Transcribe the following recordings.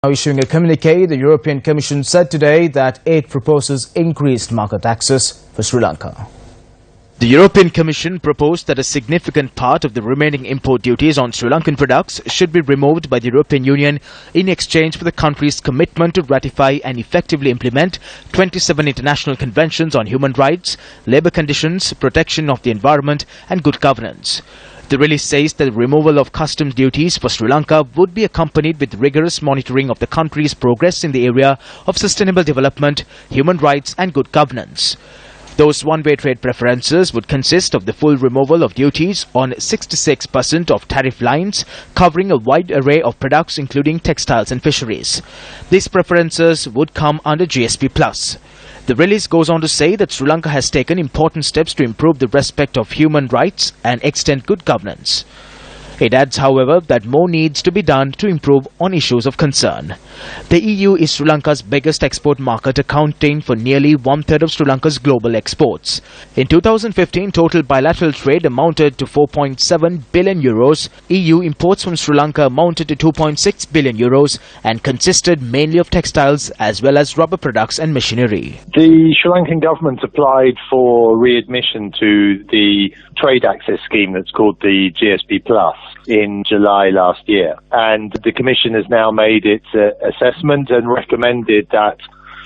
Now issuing a communique, the European Commission said today that it proposes increased market access for Sri Lanka. The European Commission proposed that a significant part of the remaining import duties on Sri Lankan products should be removed by the European Union in exchange for the country's commitment to ratify and effectively implement 27 international conventions on human rights, labour conditions, protection of the environment and good governance. The release says that the removal of customs duties for Sri Lanka would be accompanied with rigorous monitoring of the country's progress in the area of sustainable development, human rights and good governance. Those one-way trade preferences would consist of the full removal of duties on 66% of tariff lines, covering a wide array of products including textiles and fisheries. These preferences would come under GSP Plus. The release goes on to say that Sri Lanka has taken important steps to improve the respect of human rights and extend good governance. It adds, however, that more needs to be done to improve on issues of concern. The EU is Sri Lanka's biggest export market, accounting for nearly one-third of Sri Lanka's global exports. In 2015, total bilateral trade amounted to 4.7 billion euros. EU imports from Sri Lanka amounted to 2.6 billion euros and consisted mainly of textiles as well as rubber products and machinery. The Sri Lankan government applied for readmission to the trade access scheme that's called the GSP Plus in July last year, and the Commission has now made its assessment and recommended that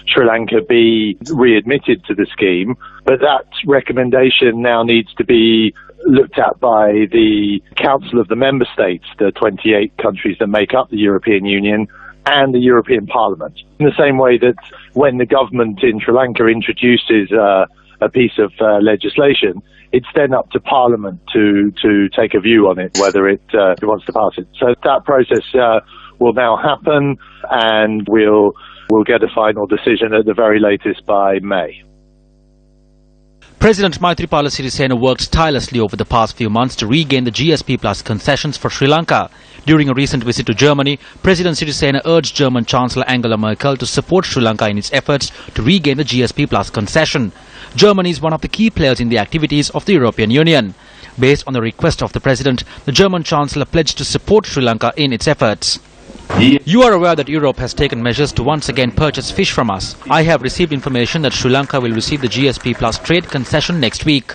Sri Lanka be readmitted to the scheme, but that recommendation now needs to be looked at by the Council of the Member States, the 28 countries that make up the European Union, and the European Parliament. In the same way that when the government in Sri Lanka introduces a piece of legislation, it's then up to Parliament to take a view on it, whether it wants to pass it. So that process will now happen, and we'll get a final decision at the very latest by May. President Maithripala Sirisena worked tirelessly over the past few months to regain the GSP Plus concessions for Sri Lanka. During a recent visit to Germany, President Sirisena urged German Chancellor Angela Merkel to support Sri Lanka in its efforts to regain the GSP Plus concession. Germany is one of the key players in the activities of the European Union. Based on the request of the President, the German Chancellor pledged to support Sri Lanka in its efforts. You are aware that Europe has taken measures to once again purchase fish from us. I have received information that Sri Lanka will receive the GSP Plus trade concession next week.